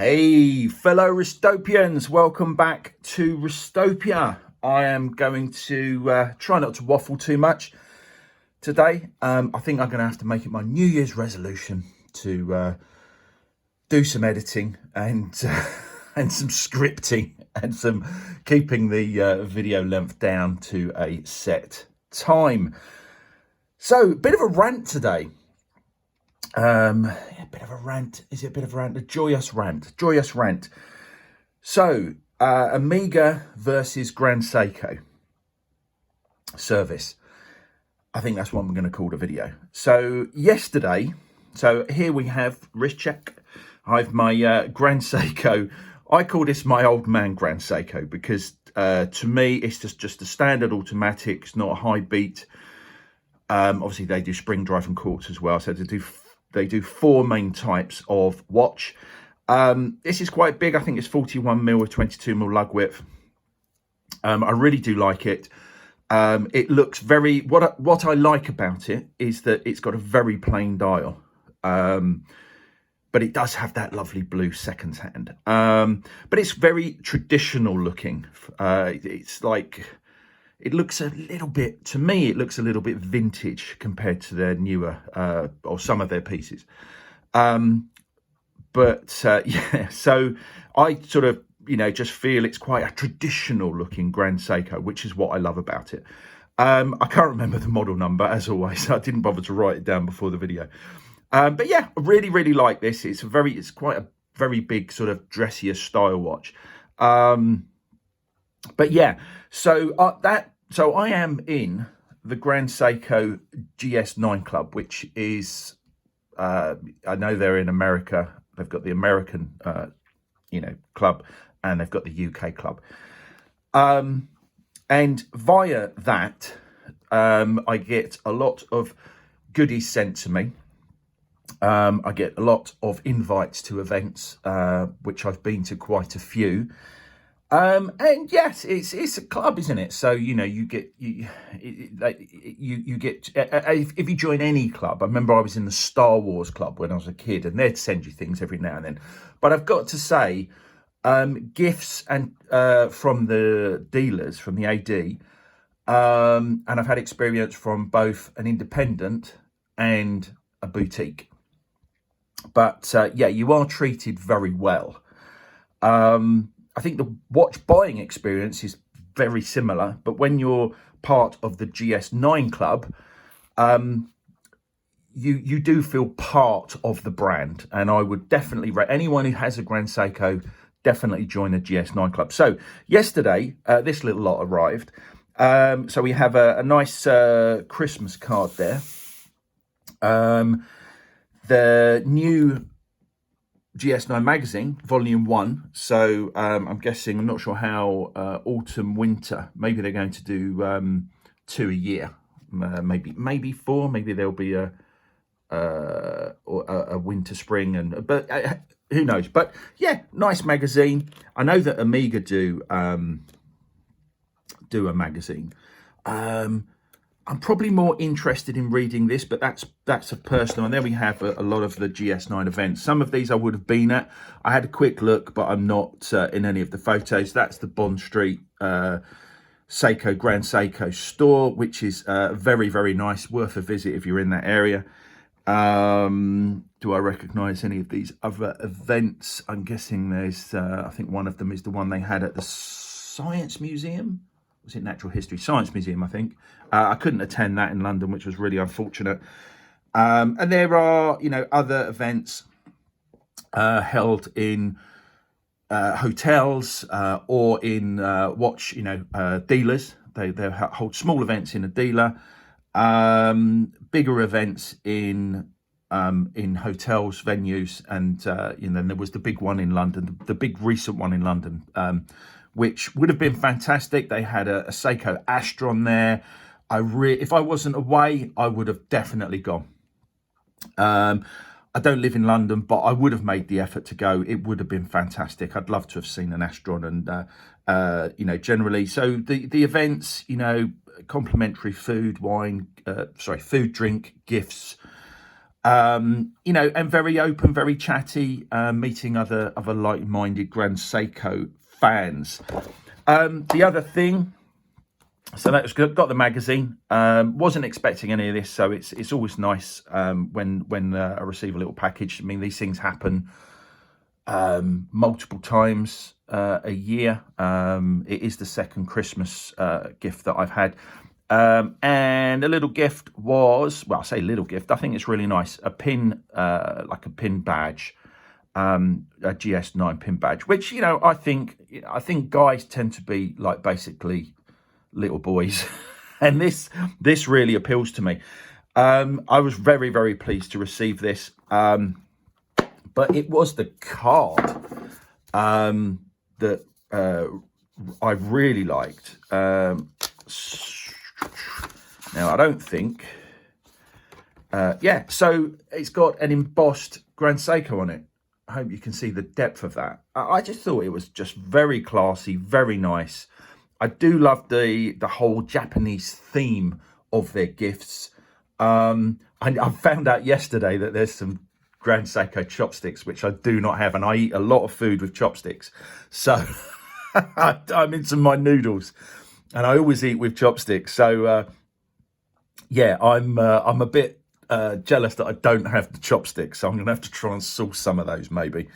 Hey fellow Ristopians, welcome back to Ristopia. I am going to try not to waffle too much today. I think I'm going to have to make it my New Year's resolution to do some editing and and some scripting and some keeping the video length down to a set time. So, a bit of a rant today. A bit of a rant. Is it a bit of a rant? A joyous rant. So, Amiga versus Grand Seiko service. I think that's what I'm going to call the video. So, yesterday, here we have wrist check. I have my Grand Seiko. I call this my old man Grand Seiko because to me, it's just a standard automatic. It's not a high beat. Obviously, they do spring drive and quartz as well. So, they do four main types of watch. This is quite big. I think it's 41mm with 22mm lug width. I really do like it. It looks very... What I like about it is that it's got a very plain dial. But it does have that lovely blue second hand. But it's very traditional looking. It's like... It looks a little bit, to me, it looks a little bit vintage compared to their newer, or some of their pieces. Yeah, so I sort of, just feel it's quite a traditional looking Grand Seiko, which is what I love about it. I can't remember the model number, as always. I didn't bother to write it down before the video. But yeah, I really like this. It's quite a very big sort of dressier style watch. But yeah, so I am in the Grand Seiko GS9 Club, which is, I know they're in America. They've got the American, club, and they've got the UK club. And via that, I get a lot of goodies sent to me. I get a lot of invites to events, which I've been to quite a few. And yes, it's a club, isn't it? So you get if you join any club. I remember I was in the Star Wars club when I was a kid, and they'd send you things every now and then. But I've got to say, gifts and from the dealers, from the AD, and I've had experience from both an independent and a boutique. But yeah, you are treated very well. I think the watch buying experience is very similar, but when you're part of the GS9 Club, you do feel part of the brand. And I would definitely anyone who has a Grand Seiko, definitely join the GS9 Club. So yesterday, this little lot arrived. So we have a nice Christmas card there. The new GS9 Magazine, Volume 1. So I'm guessing, I'm not sure how autumn, winter. Maybe they're going to do 2 a year. Maybe 4. Maybe there'll be a winter, spring, but who knows? But yeah, nice magazine. I know that Amiga do a magazine. I'm probably more interested in reading this, but that's a personal. And there we have a lot of the GS9 events. Some of these I would have been at. I had a quick look, but I'm not in any of the photos. That's the Bond Street Seiko Grand Seiko store, which is very nice, worth a visit if you're in that area. Do I recognise any of these other events? I'm guessing there's. I think one of them is the one they had at the Science Museum. Was it Natural History? Science Museum, I think. I couldn't attend that in London, which was really unfortunate. And there are, other events held in hotels or in watch, dealers. They hold small events in a dealer, bigger events in hotels, venues, and then there was the big one in London, the big recent one in London, which would have been fantastic. They had a Seiko Astron there. If I wasn't away, I would have definitely gone. I don't live in London, but I would have made the effort to go. It would have been fantastic. I'd love to have seen an Astron and, generally. So the events, complimentary food, wine, food, drink, gifts, You know, and very open, very chatty, meeting other like-minded Grand Seiko fans. The other thing, so that's good. Got the magazine. Wasn't expecting any of this, so it's always nice when I receive a little package. I mean, these things happen multiple times a year. It is the second Christmas gift that I've had. And a little gift was, well, I say little gift, I think it's really nice. A pin, like a pin badge, a GS9 Pin Badge, which, you know, I think guys tend to be like basically little boys. And this really appeals to me. I was very, very pleased to receive this. But it was the card that I really liked. Now, I don't think... yeah, so it's got an embossed Grand Seiko on it. I hope you can see the depth of that. I just thought it was just very classy, very nice. I do love the whole Japanese theme of their gifts. I found out yesterday that there's some Grand Seiko chopsticks, which I do not have, and I eat a lot of food with chopsticks. So I'm into my noodles, and I always eat with chopsticks. So yeah, I'm a bit jealous that I don't have the chopsticks, so I'm gonna have to try and source some of those maybe.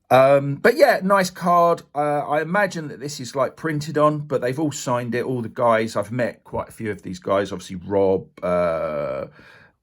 But yeah, nice card. I imagine that this is like printed on, but they've all signed it, all the guys. I've met quite a few of these guys, obviously Rob,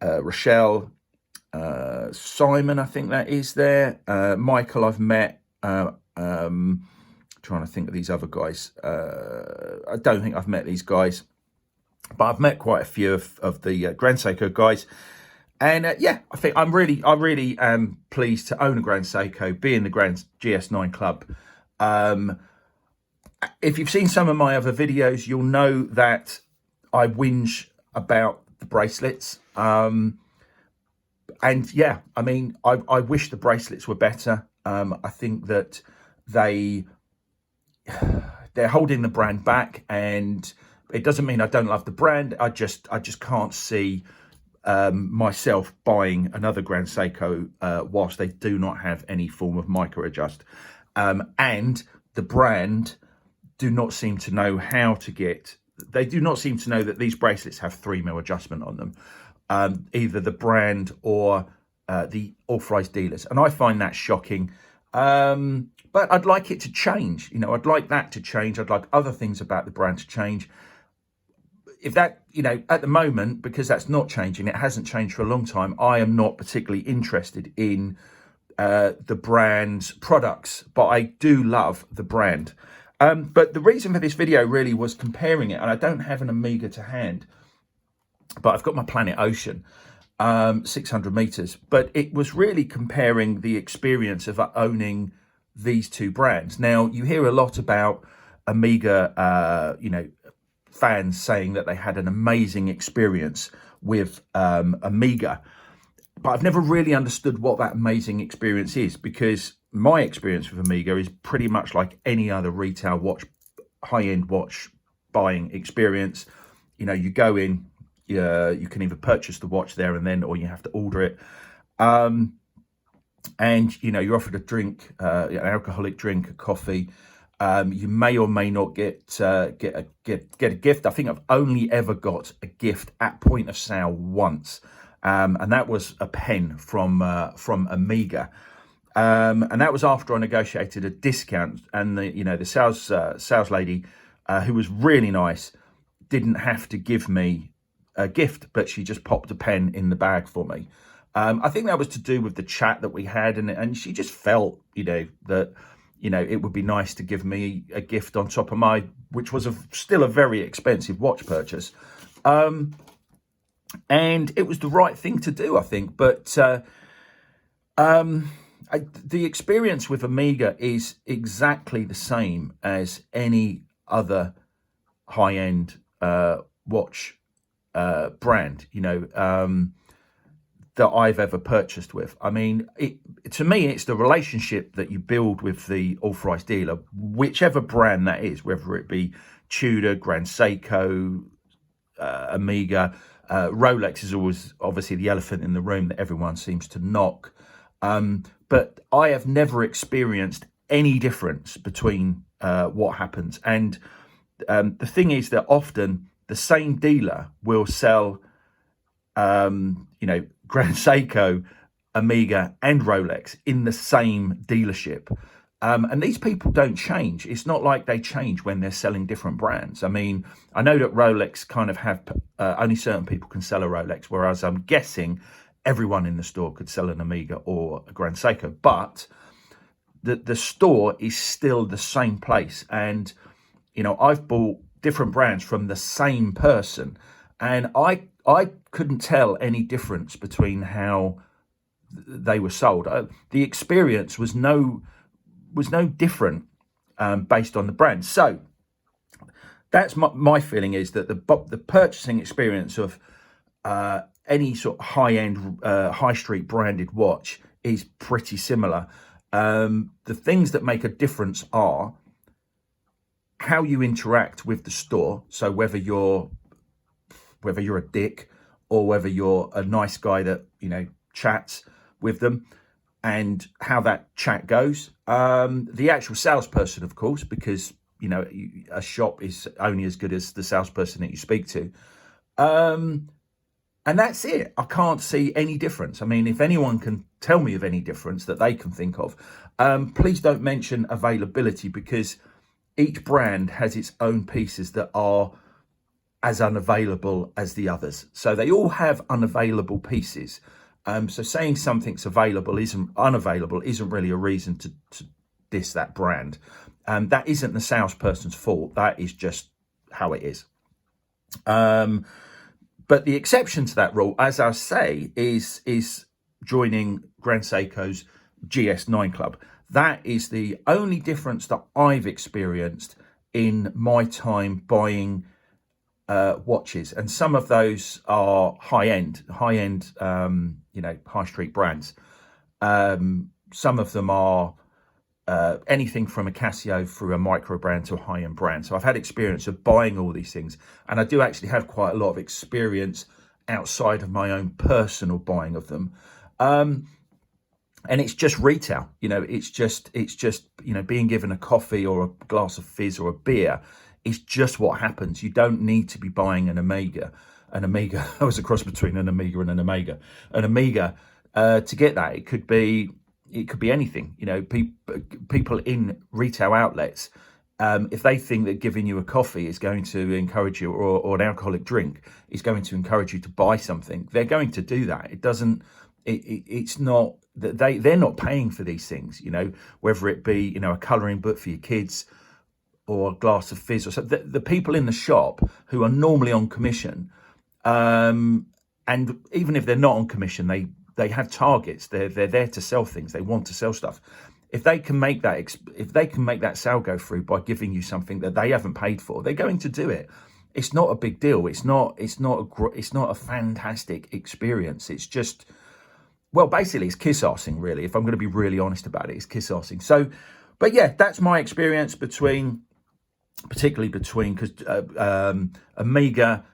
Rochelle, Simon, I think that is there. Michael, I've met. Trying to think of these other guys. I don't think I've met these guys, but I've met quite a few of the Grand Seiko guys. And yeah, I really am pleased to own a Grand Seiko, be in the Grand GS9 Club. If you've seen some of my other videos, you'll know that I whinge about the bracelets. And yeah, I mean, I wish the bracelets were better. I think that they're holding the brand back, and it doesn't mean I don't love the brand. I just can't see myself buying another Grand Seiko whilst they do not have any form of micro adjust. And the brand do not seem to know how to get, they do not seem to know that these bracelets have 3mm adjustment on them, either the brand or the authorized dealers. And I find that shocking. But I'd like it to change. You know, I'd like that to change. I'd like other things about the brand to change. If that, you know, at the moment, because that's not changing, it hasn't changed for a long time, I am not particularly interested in the brand's products, but I do love the brand. But the reason for this video really was comparing it, and I don't have an Amiga to hand, but I've got my Planet Ocean, 600 meters, but it was really comparing the experience of owning these two brands. Now, you hear a lot about Amiga, you know, fans saying that they had an amazing experience with Amiga, but I've never really understood what that amazing experience is, because my experience with Amiga is pretty much like any other retail watch, high-end watch buying experience. You know, you go in, you can either purchase the watch there and then, or you have to order it. And, you know, you're offered a drink, an alcoholic drink, a coffee. You may or may not get a gift. I think I've only ever got a gift at point of sale once, and that was a pen from Amiga, and that was after I negotiated a discount. And the sales lady, who was really nice, didn't have to give me a gift, but she just popped a pen in the bag for me. I think that was to do with the chat that we had, and she just felt, you know, that, you know, it would be nice to give me a gift on top of my, which was still a very expensive watch purchase. And it was the right thing to do, I think. But the experience with Amiga is exactly the same as any other high-end watch brand, you know, that I've ever purchased with. I mean, to me, it's the relationship that you build with the authorized dealer, whichever brand that is, whether it be Tudor, Grand Seiko, Amiga. Rolex is always obviously the elephant in the room that everyone seems to knock. But I have never experienced any difference between what happens. And the thing is that often the same dealer will sell, Grand Seiko, Amiga and Rolex in the same dealership. And these people don't change. It's not like they change when they're selling different brands. I mean, I know that Rolex kind of have, only certain people can sell a Rolex, whereas I'm guessing everyone in the store could sell an Amiga or a Grand Seiko. But the store is still the same place. And, I've bought different brands from the same person. And I couldn't tell any difference between how they were sold. The experience was no different based on the brand. So that's my feeling, is that the purchasing experience of any sort of high-end high street branded watch is pretty similar. The things that make a difference are how you interact with the store. So whether you're a dick or whether you're a nice guy that chats with them, and how that chat goes. The actual salesperson, of course, because a shop is only as good as the salesperson that you speak to. And that's it. I can't see any difference. I mean, if anyone can tell me of any difference that they can think of, please don't mention availability, because each brand has its own pieces that are as unavailable as the others. So they all have unavailable pieces. So saying something's unavailable isn't really a reason to diss that brand. That isn't the salesperson's fault. That is just how it is. But the exception to that rule, as I say, is joining Grand Seiko's GS9 Club. That is the only difference that I've experienced in my time buying watches, and some of those are high-end, high street brands. Some of them are anything from a Casio through a micro brand to a high-end brand. So I've had experience of buying all these things, and I do actually have quite a lot of experience outside of my own personal buying of them. And it's just retail, it's just being given a coffee or a glass of fizz or a beer. It's just what happens. You don't need to be buying an Amiga. I was a cross between an Amiga and an Omega. An Amiga, to get that, it could be anything. People in retail outlets, if they think that giving you a coffee is going to encourage you, or an alcoholic drink is going to encourage you to buy something, they're going to do that. It's not that they're not paying for these things. Whether it be a colouring book for your kids, or a glass of fizz, or something. The people in the shop who are normally on commission, and even if they're not on commission, they have targets. They're there to sell things. They want to sell stuff. If they can make that sale go through by giving you something that they haven't paid for, they're going to do it. It's not a big deal. It's not a fantastic experience. It's just, well, basically it's kiss-arsing, really. If I'm going to be really honest about it, it's kiss-arsing. So, but yeah, that's my experience particularly between, because Amiga,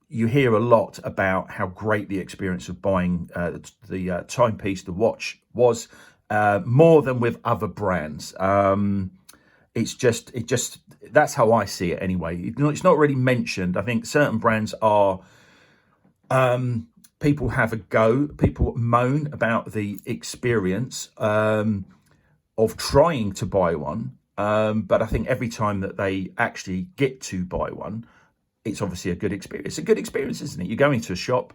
you hear a lot about how great the experience of buying the timepiece, the watch, was, more than with other brands. It's just that's how I see it anyway. It's not really mentioned. I think certain brands are, people have a go, people moan about the experience of trying to buy one. But I think every time that they actually get to buy one, it's obviously a good experience. It's a good experience, isn't it? You go into a shop.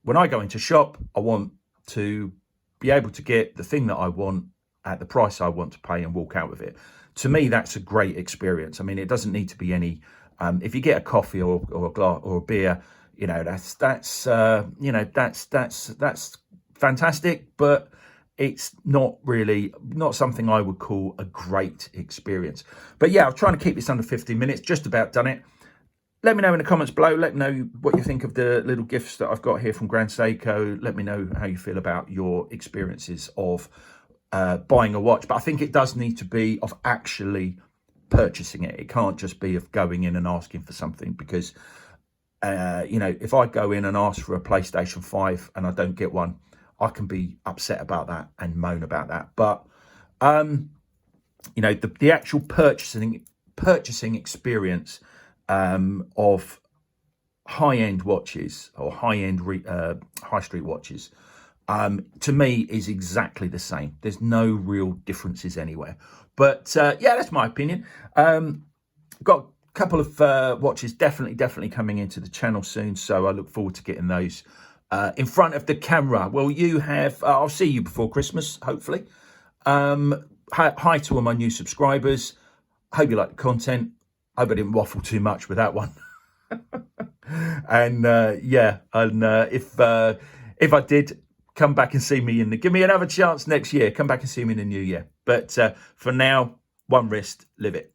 When I go into shop, I want to be able to get the thing that I want at the price I want to pay and walk out with it. To me, that's a great experience. I mean, it doesn't need to be any. If you get a coffee or a glass or a beer, that's fantastic. But it's not something I would call a great experience. But yeah, I'm trying to keep this under 15 minutes, just about done it. Let me know in the comments below. Let me know what you think of the little gifts that I've got here from Grand Seiko. Let me know how you feel about your experiences of buying a watch. But I think it does need to be of actually purchasing it. It can't just be of going in and asking for something, because You know, if I go in and ask for a PlayStation 5 and I don't get one, I can be upset about that and moan about that. But you know, the actual purchasing experience of high-end watches or high-end high street watches, to me is exactly the same. There's no real differences anywhere. But yeah, that's my opinion. Got a couple of watches definitely coming into the channel soon, so I look forward to getting those in front of the camera. Well, you have, I'll see you before Christmas, hopefully. Hi to all my new subscribers. Hope you like the content. Hope I didn't waffle too much with that one. And yeah, and if I did, come back and see me give me another chance next year. Come back and see me in the new year. But for now, one wrist, live it.